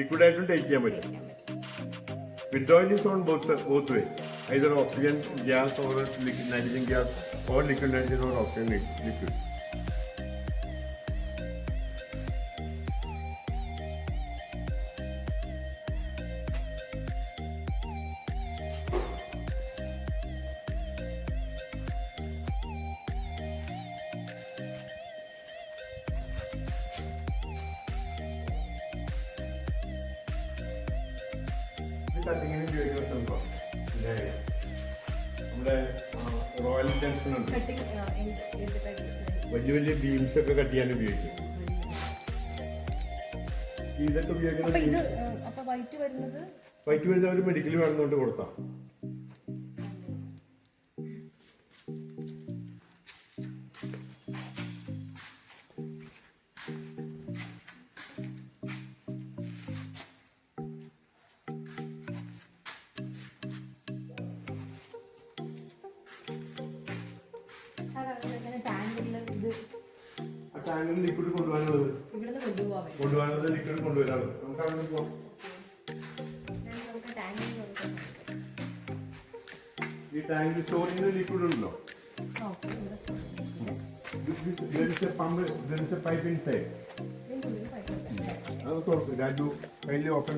Liquid ആയിട്ടും ടേക്ക് ചെയ്യാൻ പറ്റും. Withdrawal is on both way. Either oxygen gas or liquid nitrogen gas or liquid nitrogen or oxygen liquid. കട്ടിങ്ങിന് ഉപയോഗിക്കുന്ന സംഭവം നമ്മുടെ റോയൽ ജംഗ്ഷൻ ഉണ്ട്. വലിയ വലിയ ബീംസ് ഒക്കെ കട്ട് ചെയ്യാൻ ഉപയോഗിക്കും. ഇതൊക്കെ ഉപയോഗിക്കുന്നത് വൈറ്റ് വരുന്ന ഒരു മെഡിക്കൽ വേണമെന്നുകൊണ്ട് കൊടുത്താൽ ടാങ്കിൽ ലിക്വിഡ് കൊണ്ടുപോകാനുള്ളത് ലിക്വിഡ് കൊണ്ടുവരാനുള്ളത് നമുക്ക് അങ്ങനെ പോവാം. ഈ ടാങ്കിൽ സ്റ്റോറിംഗ് ലിക്വിഡ് ഉണ്ടല്ലോ. Pipe inside. അത് തുറക്കും. രാജു കൈൻഡ്ലി ഓപ്പൺ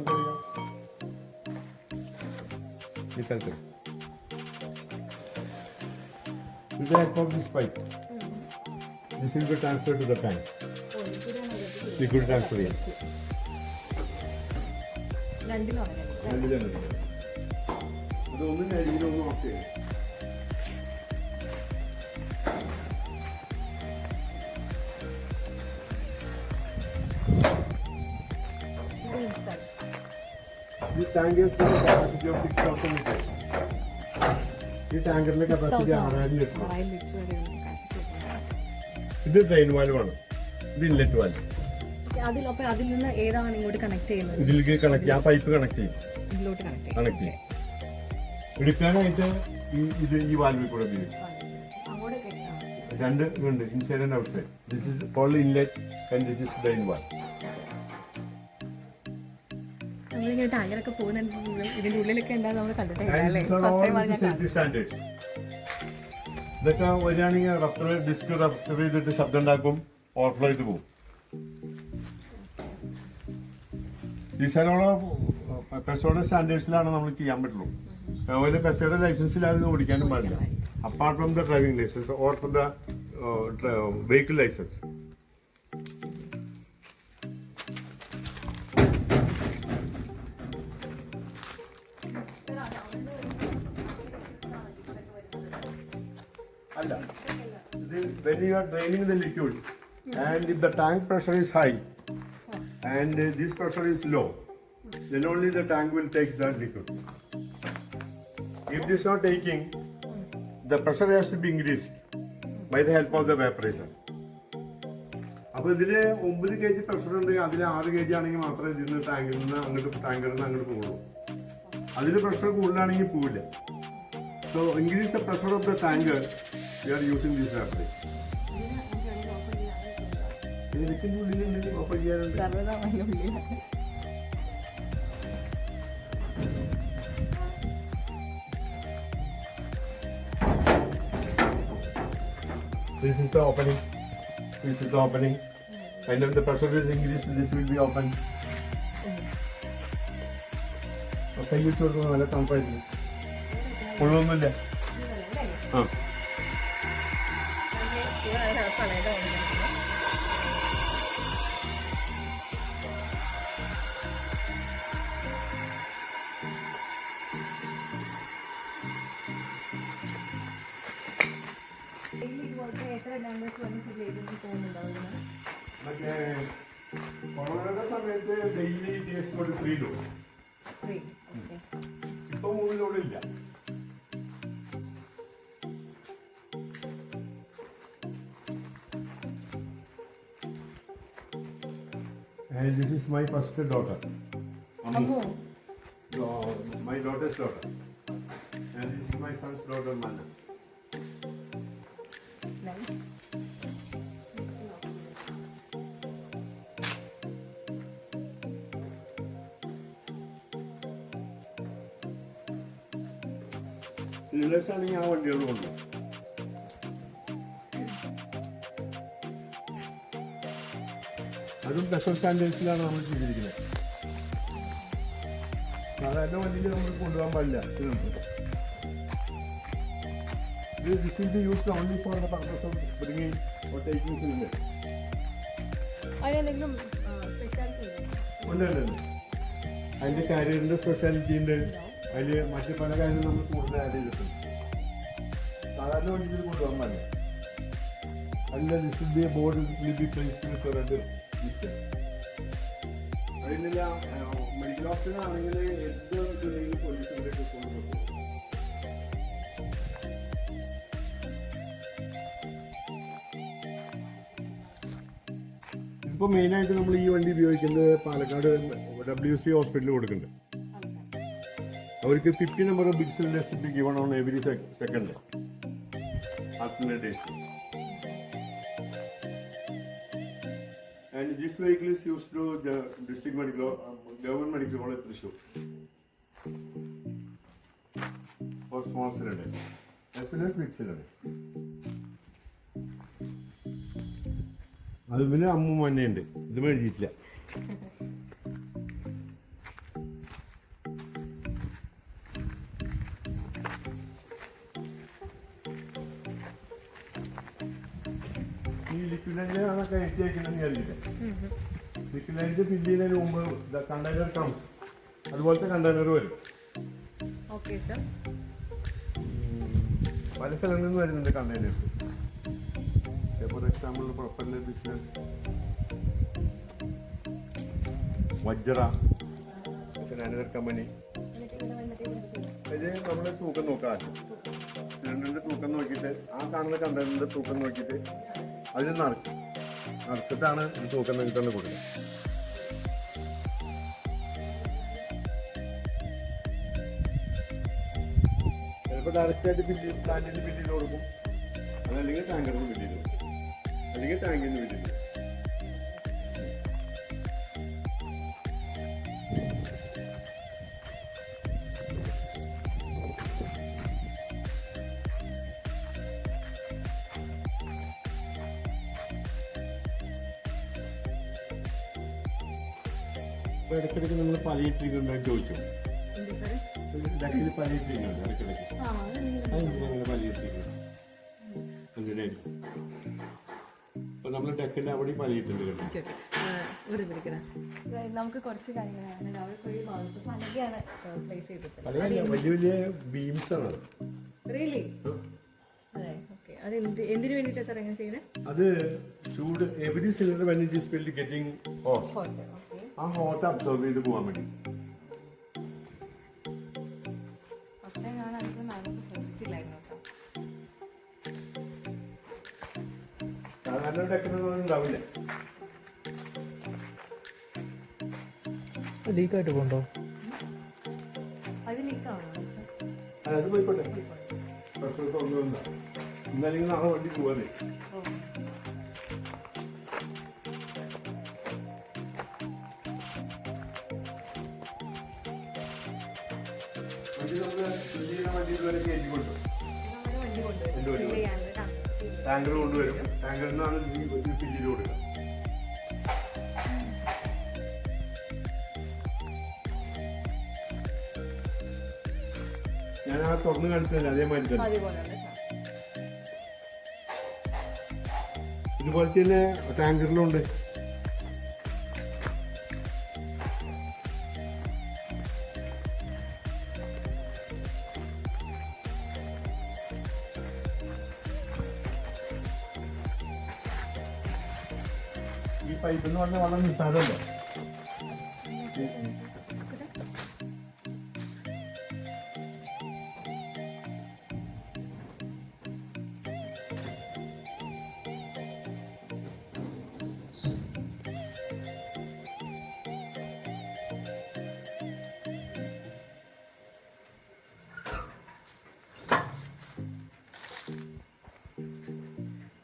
ചെയ്യുക. ഈ സ്ഥലത്ത് with the help of this pipe, this will be transferred to the tank. Liquid transfer ചെയ്യാം. അതൊന്നും അരിയിലൊന്നും ഓഫ് ചെയ്യാം. This tank has a capacity of 6,000 liters. ഈ ടാങ്കറിന്റെ കപ്പാസിറ്റി 6000 ലിറ്റർ. ഇത് ഡ്രെയിൻ വാൽവാണ്, ഇത് ഇൻലെറ്റ് വാൽവ്. അതിൽ നിന്ന് ഏതാണ് ഇങ്ങോട്ട് കണക്ട് ചെയ്യുന്നത്? ഇതിലേക്ക് കണക്ട് ചെയ്യും. ആ പൈപ്പ് കണക്ട് ചെയ്യും. ഇതിലോട്ട് കണക്ട് ചെയ്യും. എടുക്കാനായിട്ട് ഈ വാൽവിൽ കൂടെ ഉപയോഗിക്കും. രണ്ട് ഉണ്ട്, inside and out side. This is all inlet and this is drain valve. നമ്മളിങ്ങനെ ടാങ്കറൊക്കെ പോകുന്നുണ്ടെങ്കിലും ഇതിന്റെ ഉള്ളിലൊക്കെ എന്താ നമ്മൾ കണ്ടിട്ടേ. ഇതൊക്കെ വരികയാണെങ്കിൽ ഡിസ്ക് റപ്ചർ ചെയ്തിട്ട് ശബ്ദം ഉണ്ടാക്കും, ഓവർഫ്ലോ ചെയ്ത് പോകും. ഈ സ്ഥലമുള്ള പെസോയുടെ സ്റ്റാൻഡേർഡ്സിലാണ് നമ്മൾ ചെയ്യാൻ പറ്റുള്ളൂ. അതുപോലെ പെസോയുടെ ലൈസൻസിൽ അത് ഓടിക്കാനും പാടില്ല, apart from the driving licence or from the vehicle licence. അല്ല, when you are draining the liquid and if the tank pressure is high and this pressure is low, then only the tank will take the liquid. If it is not taking, the pressure has to be increased by the help of the vaporizer. അപ്പോൾ ഇതില് 9 kg pressure ഉണ്ടെങ്കിൽ അതിൽ 6 kg ആണെങ്കിൽ മാത്രമേ ഇതിന് ടാങ്കിൽ നിന്ന് അങ്ങോട്ട് പോകുള്ളൂ. അതിൽ പ്രഷർ കൂടുതലാണെങ്കിൽ പോവില്ല. So increase the pressure of the tanker. We are using this vaporizer. ഇതിന്റെ ഉള്ളിൽ ഓപ്പൺ ചെയ്യാറുണ്ട്. This is the opening. This is the opening. And if the pressure is increased, this will be open. കൈ വെച്ച് കൊടുക്കുന്നത് നല്ല തണുപ്പായിരുന്നു. മുഴുവൊന്നുമില്ല. ആ മറ്റേ കൊറോണയുടെ സമയത്ത് ഡെയിലി ടേസ്റ്റ് 3 ലോഡ്. ഇപ്പൊ 3 ലോഡ് ഇല്ല. And this is my first daughter. Ammu. My daughter's daughter. And this is my son's daughter, Manna. Serious ആണെങ്കിൽ ആ വണ്ടികൾ കൊണ്ട് അതും സ്പെഷ്യൽ സ്റ്റാൻഡേർഡ്സിലാണ് നമ്മൾ ചെയ്തിരിക്കുന്നത്. സാധാരണ വണ്ടിയിൽ നമ്മൾ കൊണ്ടുപോകാൻ പാടില്ല. This will be used only for the purpose of bringing or taking cylinder. അതിനെന്തെങ്കിലും സ്പെഷ്യാലിറ്റി ഉണ്ട്. അതിൻ്റെ കാരിയറിൻ്റെ സ്പെഷ്യാലിറ്റി ഉണ്ട്. അതിൽ മറ്റ് പല കാര്യങ്ങളും നമ്മൾ കൂടുതൽ ആഡ് ചെയ്തിട്ടുണ്ട്. സാധാരണ വണ്ടിയിൽ കൊണ്ടുപോകാൻ പാടില്ല. അല്ല, this will be a board will be placed with a red display. അതിനുള്ള മെഡിക്കൽ ഓപ്ഷൻ ആണെങ്കിൽ എന്ത് ഇതിലേക്ക് പോലീസിലേക്ക് കൊണ്ടുപോകും. ഇപ്പോൾ മെയിനായിട്ട് നമ്മൾ ഈ വണ്ടി ഉപയോഗിക്കുന്നത് പാലക്കാട് WC ഹോസ്പിറ്റലിൽ കൊടുക്കുന്നുണ്ട്. അവർക്ക് 50 number of big cylinders should be given on every second alternate days. And this vehicle is used to the district medical government medical college Thrissur for small cylinders as well as big cylinders. അത് പിന്നെ അമ്മ മഞ്ഞയുണ്ട്, ഇത് മേടിച്ചിട്ടില്ല. ഈ liquid ആണ് കയറ്റി വയ്ക്കുന്നതെന്ന് അറിയില്ല. Liquid light fill ചെയ്യുന്നതിന് മുമ്പ് കണ്ടെയ്നർ കംസ്, അതുപോലത്തെ കണ്ടെയ്നർ വരും. പല സ്ഥലങ്ങളിൽ നിന്ന് വരുന്നുണ്ട് containers. For example propeller business, Vajra, another company. ഇത് നമ്മൾ തൂക്കം നോക്കാം. സിലിണ്ടറിന്റെ തൂക്കം നോക്കിയിട്ട് ആ കാണുന്ന കണ്ടെയ്നറിന്റെ തൂക്കം നോക്കിയിട്ട് അതിൽ നിറച്ചിട്ടാണ് ഇത് തൂക്കം നിങ്ങൾക്ക് തന്നെ കൊടുക്കുന്നത്. ചിലപ്പോൾ ഡയറക്റ്റായിട്ട് പ്ലാന്റിന് ബില്ല് ചെയ്ത് കൊടുക്കും, അതല്ലെങ്കിൽ ടാങ്കറിന് ബില്ല് ചെയ്ത് കൊടുക്കും, അല്ലെങ്കിൽ ടാങ്കിന് ബില്ല് ചെയ്ത് കൊടുക്കും. അപ്പോൾ ഇടയ്ക്കിടയ്ക്ക് നിങ്ങൾ പലിയിട്ടിരിക്കുന്നുണ്ടെന്ന് ചോദിച്ചു. എന്ത് സാറേ? ഡക്കിൽ പലിയിട്ടിരിക്കുന്നുണ്ട് ഇടയ്ക്കിടയ്ക്ക്. ആ അതെന്തെങ്കിലും അതെന്തിനാ പലിയിട്ടിരിക്കുന്നത്? എന്തിനായിരിക്കും? അപ്പോൾ നമ്മൾ ഡക്കിൻ്റെ അവിടെ പലിയിട്ടുണ്ട് കേട്ടോ. ഇവിടെ വിളിക്കണം. നമുക്ക് കുറച്ച് കാര്യങ്ങളാണ് അവിടെ പോയി ഭാഗത്ത് പലകയാണ് പ്ലേസ് ചെയ്തിട്ടുള്ളത്. പലകല്ല, വലിയ വലിയ ബീംസ് ആണ്. റിയലി? അതെ, ഓക്കെ. അത് എന്തിനു വേണ്ടിയിട്ടാണ് സാർ അങ്ങനെ ചെയ്യുന്നത്? അത് ചൂട് every cylinder when it is filled getting hot, hot. Okay. ആ ഹോട്ട് അബ്സോർബ് ചെയ്ത് പോകാൻ വേണ്ടി. പക്ഷേ ഞാൻ അതിന് നടന്ന് ശ്രദ്ധിച്ചില്ലായിരുന്നു കേട്ടോ. സാധാരണ ഡെക്കിനൊന്നും ഉണ്ടാവില്ല. ലീക്കായിട്ട് പോകണ്ടോ? അത് ലീക്കാണോ? അത് പോയിക്കോട്ടെ, പ്രശ്നമൊന്നുമില്ല. ഇന്നല്ലെങ്കിൽ നാളെ വണ്ടി പോവാതെ. വണ്ടി നമ്മൾ വണ്ടി ഇതുവരെ കയറ്റി കൊണ്ടു, നമ്മുടെ വണ്ടി കൊണ്ടുവരും. എന്ത് വരും? ഫില്ല് ചെയ്യാനുള്ള ടാങ്കർ കൊണ്ടുവരും. ടാങ്കറിൽ നിന്നാണ് ഫില്ല് ചെയ്ത് കൊടുക്കുക. ഞാൻ ആ തുറന്ന് കാണിച്ചതല്ലേ അതേമാതിരി തന്നെ. അതുപോലെയുള്ള സാർ. ഇതുപോലെ തന്നെ ടാങ്കറിലുണ്ട്. ഈ പൈപ്പ് എന്ന് പറഞ്ഞാൽ വളരെ നിസ്സാരമല്ലേ?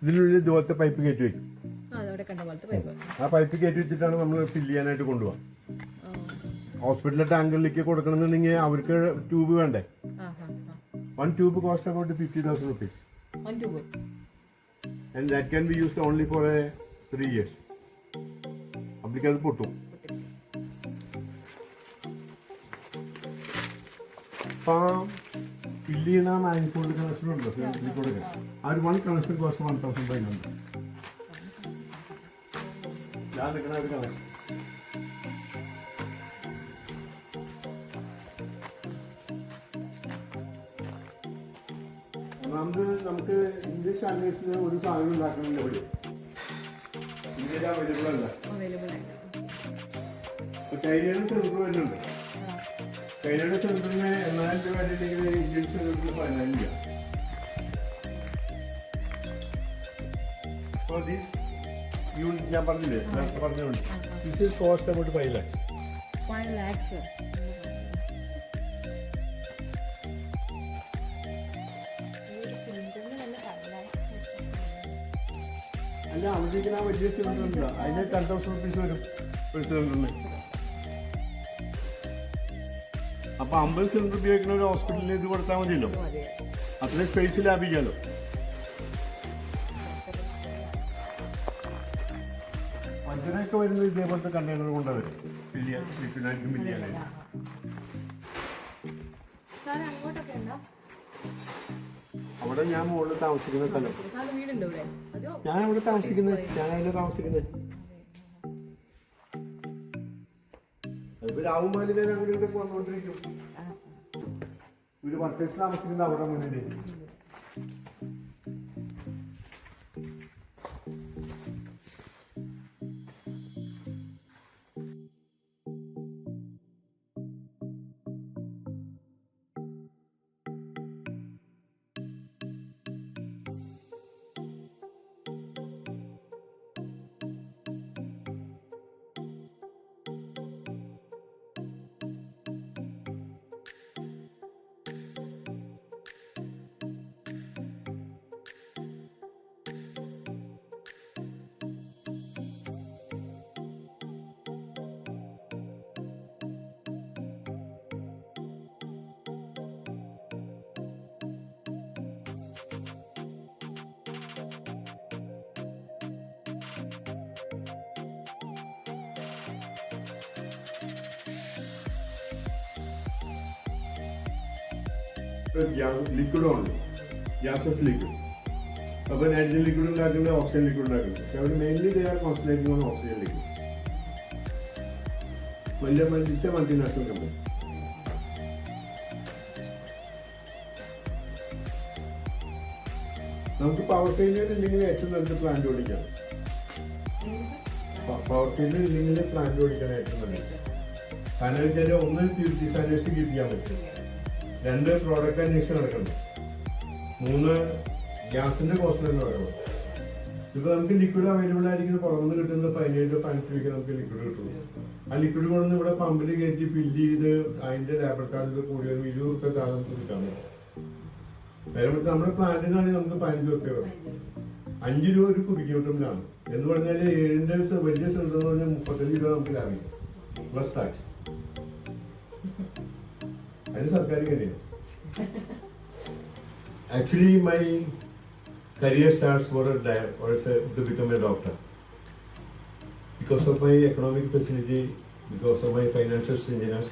ഇതിനുള്ളിൽ ഇതുപോലത്തെ പൈപ്പ് കയറ്റി വയ്ക്കും. അതവിടെ കണ്ട പോലത്തെ പൈപ്പ്. ആ പൈപ്പ് കയറ്റി വെച്ചിട്ടാണ് നമ്മൾ ഫില്ല് ചെയ്യാനായിട്ട് കൊണ്ടുപോകാം. ഹോസ്പിറ്റലിലെ ടാങ്കറിലേക്ക് കൊടുക്കണമെന്നുണ്ടെങ്കിൽ അവർക്ക് ട്യൂബ് വേണ്ടേ? One tube cost about 50,000 rupees. And that can be used only for 3 years. അപ്പോഴേക്കും അത് പൊട്ടും. അപ്പം ഫില്ല് ചെയ്യുന്ന മാനിഫോൾഡ് കണക്ഷൻ ഉണ്ടോ കൊടുക്കുക? ആ ഒരു 1 കണക്ഷൻ കോസ്റ്റ് 1,500. ഞാൻ നിൽക്കുന്ന ഒരു കണക്ഷൻ. ഒന്നാമത് നമുക്ക് ഇംഗ്ലീഷ് ലാംഗ്വേജിന് ഒരു സാധനം ഉണ്ടാക്കണമെങ്കിൽ ഇവിടെ ഇന്ത്യയിൽ അവൈലബിൾ അല്ല. ഇപ്പൊ ചൈനയുടെ സെൻറ്റർ വരുന്നുണ്ട്. ചൈനയുടെ സെൻറ്ററിന് 8,000 രൂപ ഉണ്ടെങ്കിൽ ഇന്ത്യൻ സെൻറ്ററിന് 14 രൂപ. So this unit ഞാൻ പറഞ്ഞില്ലേ, പറഞ്ഞുകൊണ്ട് this is cost about 5 lakhs. 5 lakhs. അല്ല, അവിടെ വലിയ സിലിണ്ടർ ഉണ്ട്, അതിന് 10,000 rupees വരും ഒരു സിലിണ്ടറിന്. അപ്പൊ 50 സിലിണ്ടർ ഉപയോഗിക്കുന്ന ഒരു ഹോസ്പിറ്റലിൽ ഇത് കൊടുത്താൽ മതിയല്ലോ, അത്രയും സ്പേസ് ലാഭിക്കാമല്ലോ. മറ്റൊക്കെ വരുന്നത് ഇതേപോലത്തെ കണ്ടെയ്നർ കൊണ്ടുവരും മില്ലിയാനായിട്ട്. അവിടെ ഞാൻ മുകളിൽ താമസിക്കുന്ന സ്ഥലം. ഞാൻ അവിടെ താമസിക്കുന്നത്, ഞാൻ അതിൽ താമസിക്കുന്നത്. അതിപ്പോ രാവുമാലി ഞാൻ അങ്ങനെ ഇവിടെ വന്നുകൊണ്ടിരിക്കും. ഒരു വർക്കേഴ്സ് താമസിക്കുന്നത് അവിടെ മുന്നിൽ. ലിക്വിഡും ഉണ്ട്, ഗ്യാസസ് ലിക്വിഡ്. അപ്പോൾ നൈട്രജൻ ലിക്വിഡ് ഉണ്ടാക്കുന്നത് ഓക്സിജൻ ലിക്വിഡ് ഉണ്ടാക്കുന്നത്. പക്ഷെ അവർ mainly they are concentrating on oxygen liquid. വലിയ മൾട്ടിനാഷണൽ കമ്പനി. നമുക്ക് പവർ ഫെയിലിയർ ഇല്ലെങ്കിൽ ഏറ്റവും നല്ലത് പ്ലാന്റ് ഓടിക്കാം. പവർ ഫെയിലിയർ ഇല്ലെങ്കിൽ പ്ലാന്റ് ഓടിക്കാൻ ഏറ്റവും നല്ലത്. കാരണം വെച്ചാൽ ഒന്ന് ഡിസാനേഴ്സ് കീപ്പ് ചെയ്യാൻ പറ്റും, 2 പ്രോഡക്റ്റ് അന്വേഷണം നടക്കണം, 3 ഗ്യാസിന്റെ കോസ്റ്റ് തന്നെ പറയുന്നത്. ഇപ്പൊ നമുക്ക് ലിക്വിഡ് അവൈലബിൾ ആയിരിക്കുന്നത് പുറത്തുനിന്ന് കിട്ടുന്നത് 17-18 രൂപയ്ക്ക് നമുക്ക് ലിക്വിഡ് കിട്ടുന്നു. ആ ലിക്വിഡ് കൊണ്ടുവന്ന് ഇവിടെ പമ്പിൽ കയറ്റി ഫില്ല് ചെയ്ത് അതിന്റെ ലേബർ ചാർജ് കൂടി ഒരു 20 രൂപ താഴെ നമുക്ക് കിട്ടാൻ പറ്റും. നേരെ നമ്മുടെ പ്ലാന്റിൽ നിന്നാണെങ്കിൽ നമുക്ക് 15 രൂപ വരും. 5 രൂപ ഒരു കുബിക് മീറ്ററിനാണ് എന്ന് പറഞ്ഞാൽ 7ന്റെ വലിയ സിലിണ്ടർ എന്ന് പറഞ്ഞാൽ 35 രൂപ നമുക്ക് ലാഭിക്കും പ്ലസ് ടാക്സ്. അതിന് സർക്കാർ കാര്യമാണ്. Actually my career starts to become a doctor. Because of my economic facility, because of my financial stinginess,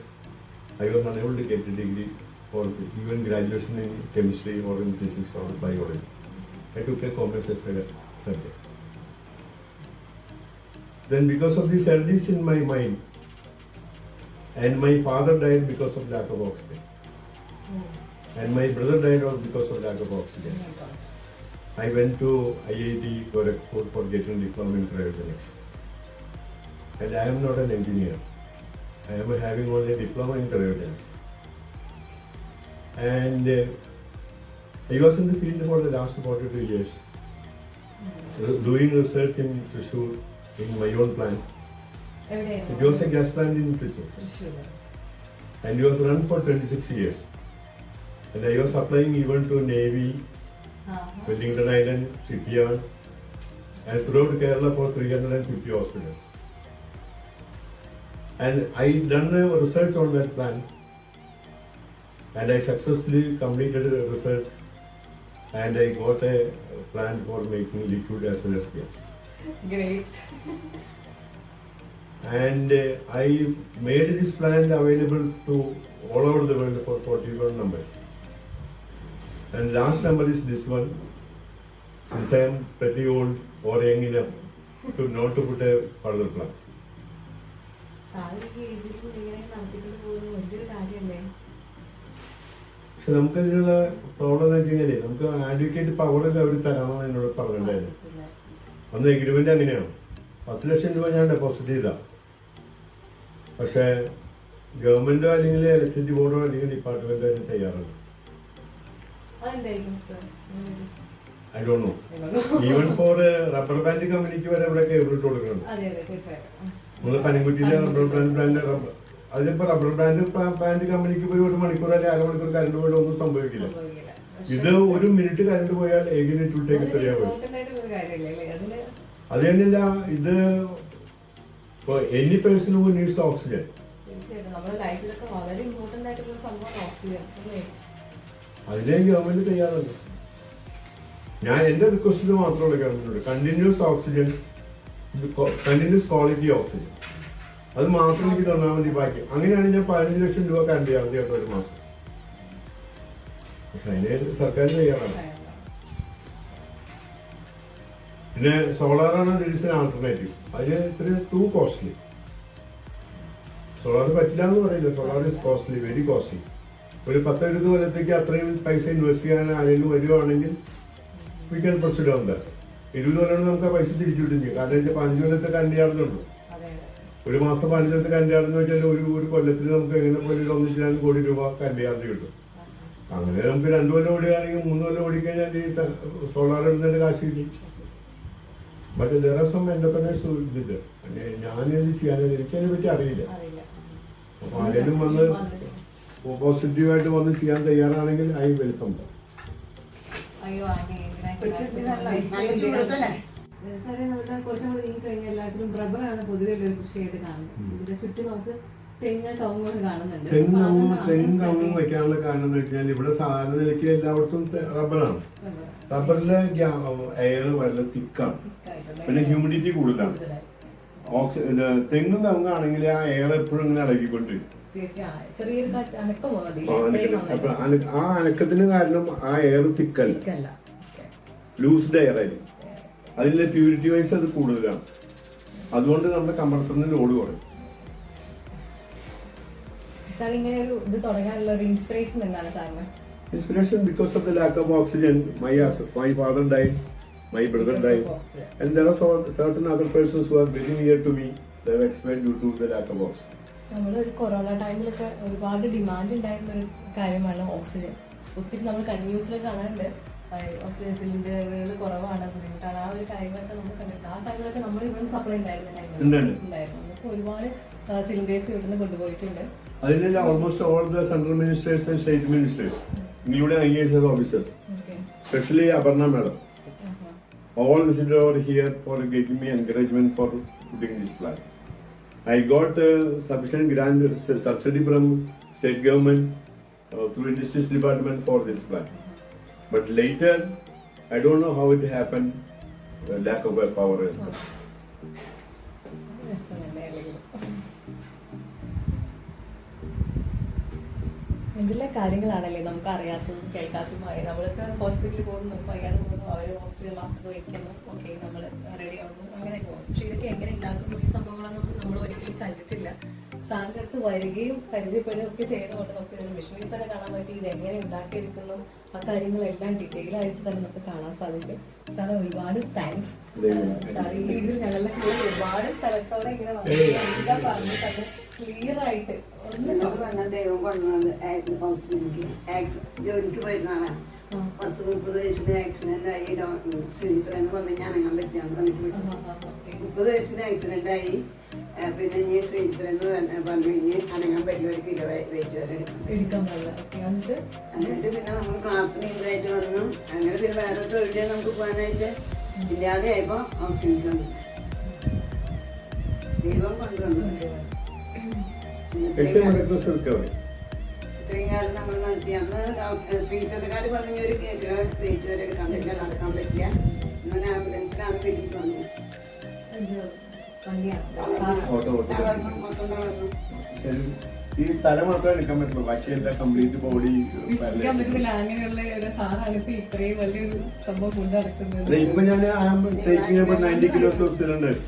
I was unable to get a degree or even graduation in chemistry or in physics or biology. I took a commerce as a subject. Then because of these allergies in my mind, and my father died because of lack of oxygen, and my brother died because of lack of oxygen. I went to IIT Gorakhpur for getting diploma in cryogenics. And I am not an engineer. I am having only a diploma in cryogenics. And I was in the field for the last 42 years, doing research in Thrissur, in my own plant. It was a gas plant in Thrissur. And it was run for 26 years. And I was applying even to Navy, Wellington Island, Shipyard, and throughout Kerala for 350 hospitals. And I done a research on that plant, and I successfully completed the research, and I got a plan for making liquid as well as gas. Great. And I made this plant available to all over the world for 41 numbers. And last number is this one. Since I am pretty old or young enough to not to put a further plant. പക്ഷെ നമുക്ക് ഇതിനുള്ള problem എന്ന് വെച്ച് കഴിഞ്ഞാൽ നമുക്ക് advocate പവറൊക്കെ അവർ തരാമെന്നാണ് എന്നോട് പറഞ്ഞിട്ടുണ്ടായിരുന്നു. അന്ന് എഗ്രിമെന്റ് അങ്ങനെയാണ്. 10 ലക്ഷം രൂപ ഞാൻ ഡെപ്പോസിറ്റ് ചെയ്ത. പക്ഷേ ഗവൺമെന്റോ അല്ലെങ്കിൽ ഇലക്ട്രിസിറ്റി ബോർഡോ അല്ലെങ്കിൽ ഡിപ്പാർട്ട്മെന്റോ അതിന് തയ്യാറാണ്. I don't know. Even for rubber band കമ്പനിക്ക് വരെ ഇവിടെ കേബിൾ ഇട്ട് കൊടുക്കുന്നുണ്ട്. നമ്മള് പനംകുറ്റിയിലെ റബ്ബർ ബാൻഡ് അതിലിപ്പോ റബ്ബർ ബാൻഡ് കമ്പനിക്ക് പോയി 1 മണിക്കൂർ അല്ലെങ്കിൽ 1/2 മണിക്കൂർ കറണ്ട് പോയാൽ ഒന്നും സംഭവിക്കില്ല. ഇത് 1 മിനിറ്റ് കറണ്ട് പോയാൽ എങ്ങനെ ഇട്ടേക്ക് എത്രയാ പോയി. അത് തന്നെയല്ല, ഇത് any person who needs oxygen. അതിനെ ഗവൺമെന്റ് തയ്യാറല്ല. ഞാൻ എന്റെ റിക്വസ്റ്റ് മാത്രമുള്ള ഗവൺമെന്റിനോട് continuous oxygen, continuous quality oxygen അത് മാത്രം എനിക്ക് തന്നാൽ മതി. ബാക്കി അങ്ങനെയാണ് ഞാൻ 15 ലക്ഷം രൂപ കറണ്ട് ചാർജ് കേട്ടോ ഒരു മാസം. പക്ഷെ അതിന് സർക്കാർ തയ്യാറാണ്. പിന്നെ സോളാറാണ് ഇതിന് ആൾട്ടർനേറ്റീവ്. അതിന് ഇത്ര ടു കോസ്റ്റ്ലി. സോളാർ പറ്റില്ല എന്ന് പറയില്ല. Solar is costly, very costly. ഒരു 10-20 കൊല്ലത്തേക്ക് അത്രയും പൈസ ഇൻവെസ്റ്റ് ചെയ്യാൻ ആരെങ്കിലും വരുവാണെങ്കിൽ we can proceed on that. 20 കൊല്ലം നമുക്ക് ആ പൈസ തിരിച്ചു കിട്ടും. കാരണം വെച്ചാൽ 5 കൊല്ലത്തെ കറണ്ട് ചാർജ് ഉണ്ട്. ഒരു മാസം 5 കൊല്ലത്തെ കറണ്ട് ചാർജ് എന്ന് വെച്ചാൽ ഒരു കൊല്ലത്തിൽ നമുക്ക് എങ്ങനെ പോലെ 1 കോടി രൂപ കറണ്ട് ചാർജ് കിട്ടും. അങ്ങനെ നമുക്ക് 2 കൊല്ലം ഓടുകയാണെങ്കിൽ 3 കൊല്ലം ഓടിക്കഴിഞ്ഞാൽ ഈ സോളാർ ഇടുന്നതിന്റെ കാശ് കിട്ടി. But there are some entrepreneurs ഇത് ഞാനിത് ചെയ്യാൻ എനിക്കതിനെ പറ്റി അറിയില്ല. അപ്പൊ ആരെങ്കിലും വന്ന് പോസിറ്റീവായിട്ട് വന്ന് ചെയ്യാൻ തയ്യാറാണെങ്കിൽ ഐ വെൽക്കം. കുറച്ചും കൂടി നീങ്ങി കഴിഞ്ഞാൽ എല്ലാത്തിനും റബ്ബറാണ് പൊതുവെ ഒരു കൃഷിയായിട്ട് കാണുന്നത്. ചുറ്റും നമുക്ക് തെങ്ങ് കവുങ്ങ് കാണുന്നുണ്ട്. തെങ്ങ് കവുങ്ങ് വെക്കാനുള്ള കാരണം എന്ന് വെച്ചാൽ ഇവിടെ സാധാരണ നിലയ്ക്ക് എല്ലായിടത്തും റബ്ബറാണ്. റബ്ബറിന്റെ എയർ വളരെ തിക്കാണ്, പിന്നെ ഹ്യൂമിഡിറ്റി കൂടുതലാണ്. തെങ്ങും കവുങ്ങാണെങ്കിൽ ആ എയർ എപ്പോഴും ഇങ്ങനെ ഇളകിക്കൊണ്ടിരിക്കും. തീർച്ചയായും ചെറിയൊരു അനക്കം മതി. ആ അനക്കത്തിന് കാരണം ആ എയർ തിക്കല്ല, ലൂസ്ഡ് എയർ ആയിരിക്കും. അതിന്റെ പ്യൂരിറ്റി വൈസ് അത് കൂടുതലാണ്. അതുകൊണ്ട് നമ്മുടെ കംപ്രസറിന് ലോഡ് കുറയും. സാർ ഇങ്ങനെ ഒരു ഇത് തുടങ്ങാനുള്ള ഒരു ഇൻസ്പിറേഷൻ എന്താണ് സാറിന്? Inspiration because of the lack of oxygen. My father died, my brother died, and there are certain other persons who are very near to me. They have expired due to the lack of oxygen. നമ്മളൊരു corona ടൈമിലൊക്കെ ഒരുപാട് demand ഉണ്ടായിരുന്ന ഒരു കാര്യമാണ് oxygen. ഒത്തിരി നമ്മൾ കണ്ടിന്യൂസിൽ കാണാറുണ്ട് oxygen സിലിണ്ടറുകൾ കുറവാണ്, ബുദ്ധിമുട്ടാണ്, ആ ഒരു കാര്യങ്ങളൊക്കെ നമ്മൾ കണ്ടിട്ടുണ്ട്. ആ ടൈമിലൊക്കെ നമ്മൾ ഇവിടെ സപ്ലൈ ഉണ്ടായിരുന്നു. നമുക്ക് ഒരുപാട് സിലിണ്ടേഴ്സ് ഇവിടുന്ന് കൊണ്ടുപോയിട്ടുണ്ട്. അതിൽ almost all the central ministers and state ministers, including IAS officers, especially Aparna madam, all visited over here for giving me encouragement for putting this plant. I got sufficient grant subsidy from state government through industries department for this plant. But later, I don't know how it happened. Lack of power as well. എന്തെല്ലാം കാര്യങ്ങളാണല്ലേ നമുക്ക് അറിയാത്തതും കേൾക്കാത്തതുമായ. നമ്മളൊക്കെ ഹോസ്പിറ്റലിൽ പോകുന്നു, നമുക്ക് വയ്യാതെ പോകുന്നു, അവർ oxygen mask വയ്ക്കുന്നു, okay നമ്മൾ റെഡി ആവുന്നു, അങ്ങനെ പോകുന്നു. പക്ഷെ ഇതൊക്കെ എങ്ങനെ ഉണ്ടാക്കുന്നു ഈ സംഭവങ്ങളൊന്നും നമ്മൾ ഒരിക്കലും കണ്ടിട്ടില്ല. സാറിൻ്റെ അടുത്ത് വരികയും പരിചയപ്പെടുകയും ഒക്കെ ചെയ്യുന്നതുകൊണ്ട് നമുക്ക് ഇതിന് മെഷീനറീസ് ഒക്കെ കാണാൻ പറ്റി. ഇത് എങ്ങനെ ഉണ്ടാക്കിയെടുക്കുന്നു ആ കാര്യങ്ങളെല്ലാം ഡീറ്റെയിൽ ആയിട്ട് തന്നെ നമുക്ക് കാണാൻ സാധിച്ചു. സാറ് ഒരുപാട് താങ്ക്സ്. സാർ ഈ ഏജിൽ ഞങ്ങളുടെ കൂടെ ഒരുപാട് സ്ഥലത്തോടെ ഇങ്ങനെ എല്ലാം പറഞ്ഞു തന്നെ ക്ലിയർ ആയിട്ട് ദൈവം കൊണ്ടുവന്നത് ജോലിക്ക് പോയിരുന്നാണ്. 30 വയസ്സിന് ആക്സിഡന്റ് ആയി. ശ്രീത്രന്ന് വന്ന് ഞാൻ അനങ്ങാൻ പറ്റിയാന്ന് പറഞ്ഞിട്ട് 30 വയസ്സിന് ആക്സിഡന്റ് ആയി. പിന്നെ ഇനി ശ്രീത്രന്ന് പറഞ്ഞു കഴിഞ്ഞ് അനങ്ങാൻ പറ്റില്ല, ഒരു കിലോ വെയിറ്റ് വരെ എടുക്കാൻ പാടില്ല. എന്നിട്ട് പിന്നെ നമ്മൾ പ്രാർത്ഥന ഇതായിട്ട് വന്നു. അങ്ങനെ പിന്നെ വേറെ തൊഴിലേ നമുക്ക് പോകാനായിട്ട് ഇല്ലാതെ ആയപ്പോ ഓക്സിജൻ ദൈവം കൊണ്ടുവന്നു. ഇത്രയും കാലം നമ്മൾ നടത്തി. അന്ന് ശ്രീധരക്കാർ പറഞ്ഞ ഒരു കേക്ക് വെയിറ്റ് വരെ എടുക്കാൻ പറ്റില്ല, നടക്കാൻ പറ്റില്ല. ഇങ്ങനെ ആംബുലൻസിലാണ് വീട്ടിൽ വന്നു. ഈ തല മാത്രമേ എടുക്കാൻ പറ്റുള്ളൂ, ബാക്കിയെല്ലാം കംപ്ലീറ്റ് ബോഡി. അങ്ങനെയുള്ള ഒരു സാറാണ് ഇപ്പൊ ഇത്രയും വലിയൊരു സംഭവം കൊണ്ട് നടക്കുന്നത്. ഇപ്പൊ ഞാൻ 90 kilos of cylinders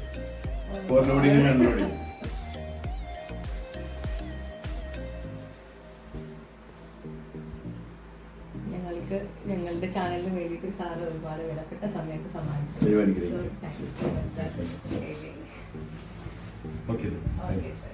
for loading and unloading. ഞങ്ങളുടെ ചാനലിന് വേണ്ടിയിട്ട് സാറ് ഒരുപാട് വിലപ്പെട്ട സമയത്ത് സമ്മാനിച്ചു. Okay sir.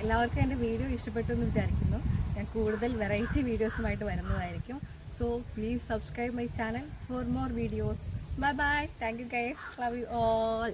എല്ലാവർക്കും എൻ്റെ വീഡിയോ ഇഷ്ടപ്പെട്ടു എന്ന് വിചാരിക്കുന്നു. ഞാൻ കൂടുതൽ വെറൈറ്റി വീഡിയോസുമായിട്ട് വരുന്നതായിരിക്കും. So please subscribe my channel for more videos. Bye bye. Thank you guys. Love you all.